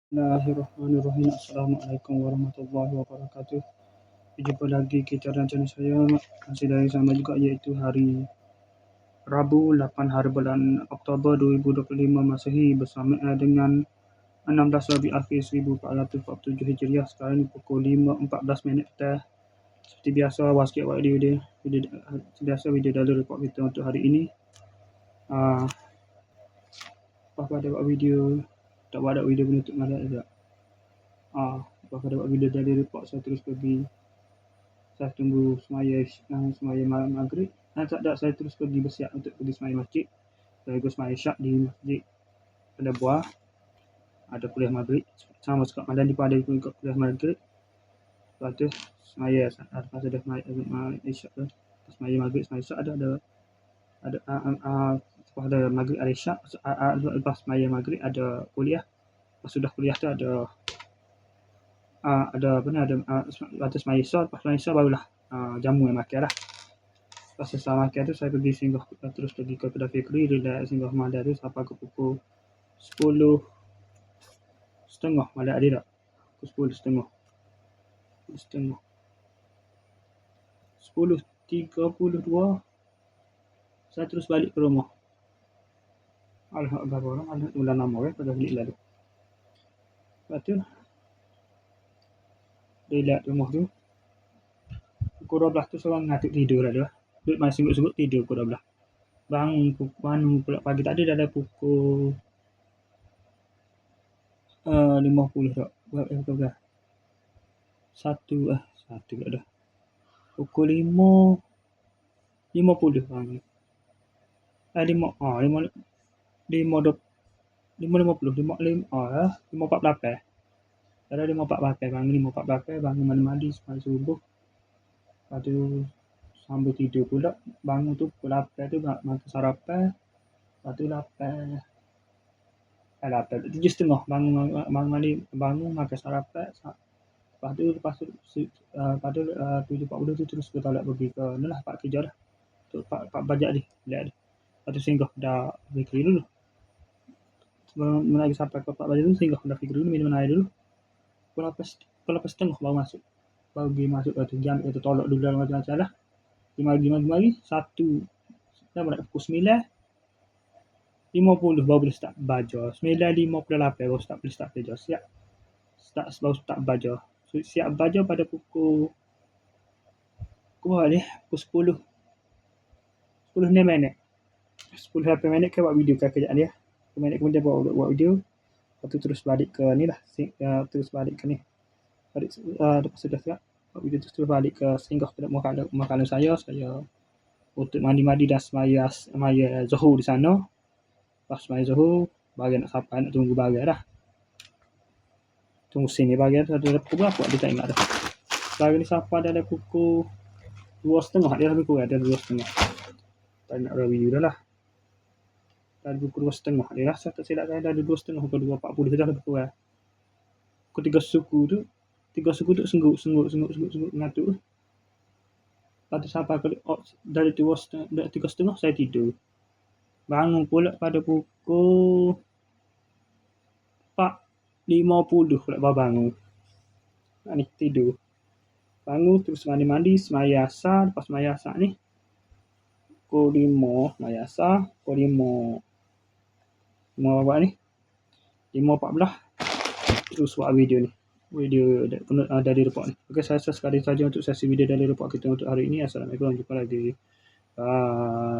Bismillahirrahmanirrahim. Assalamualaikum warahmatullahi wabarakatuh. Berjumpa lagi kita dan channel saya masih dari sama juga, iaitu hari Rabu 8 hari bulan Oktober 2025 Masehi bersama dengan 16 Rabiul Akhir 1447 Hijriah. Sekarang ni pukul 5.14 minit petang. Seperti biasa, awal sikit buat video video dalam report kita untuk hari ini. Apa ada buat video, tak ada video penutup malam juga. Lepas pada buat video dari report, saya terus pergi. Saya tunggu semaya maghrib. Saya terus pergi bersiap untuk pergi semaya masjid. Saya pergi semaya syak di masjid pada buah. Ada kuliah maghrib. Sama sekali malam ni pun ada ikut kuliah maghrib. Lepas tu semaya, lepas ada semaya isyak tu. Semaya maghrib, semaya syak ada lepas ada maghrib ada isyak. Lepas semaya maghrib ada kuliah. Lepas sudah kuliah tu ada atas semaya isyak. Lepas semaya isyak barulah jamu yang makan lah. Lepas selesai makan tu saya pergi singgah, terus pergi ke kedai Fikri, relax singgah malam tu sampai ke pukul 10.30 malam ada tak? Pukul 10.30 saya terus balik ke rumah. Alhamdulillah, bulan 6 pada balik lalu. Lepas tu relax rumah tu. Pukul 12 tu seorang ngatuk tidur dah tu. Duduk main sungguh-sungguh tidur pukul 12. Bangun pula pagi tadi dah ada pukul 50 tak. Berapa? Satu pula dah. Pukul 5.50 bangun. 5.48. Ada 5.48 bangun mandi sampai subuh. Lepas tu sambung tidur pula. Bangun tu pukul 8 tu makan sarapan. Lepas tu 7.30 bangun makan sarapan. Lepas tu 7.40 tu terus ke toilet pergi ke Pak kerja dah. Untuk Pak bajak ni. Lepas tu singgah dah Fikri dulu. Sebelum lagi sampai ke Pak bajak tu singgah dah Fikri dulu, minum air dulu. Pukul 8.30 baru masuk. Baru pergi masuk tu jam itu tolak dulu dalam macam-macam lah. Mari 1 dah pada pukul 9.50 baru boleh start belajar. 9.58 baru boleh start belajar. Baru start belajar. So, siap belajar pada pukul 10 minit. 10 minit ke buat video kejap dia. 10 minit kemudian buat video. Lepas tu terus balik ke ni lah. Terus balik ke ni. Lepas sudah siap buat video terus balik ke singgah ke makanan saya untuk mandi dan semaya Zuhur di sana. Lepas semaya Zuhur bagi nak sampai, nak tunggu bagi dah. Tunggu sini bagi dah. Ada pukul berapa dia tak ingat dah. Bagi ni sampai dah ada pukul 2.30 dia lebih kurang ada 2.30. Tak nak review dah lah. Dah pukul 2.30 dia lah. Saya tak silap saya dah ada 2.30 ke 2.40 dah lebih kurang. Pukul 3 suku tu sengguk ngantuk. Lepas tu sampai ke dari 3.30 saya tidur. Bangun pula pada pukul 4.50 pula baru bangun. Ni tidur. Bangun terus mandi semaya asar. Lepas semaya asar ni pukul 5 semaya asar. Pukul 5 buat ni 5.14 terus buat video ni. Video dari report ni. Okey, saya sekali saja untuk sesi video dari report kita untuk hari ini. Assalamualaikum, jumpa lagi. Bye.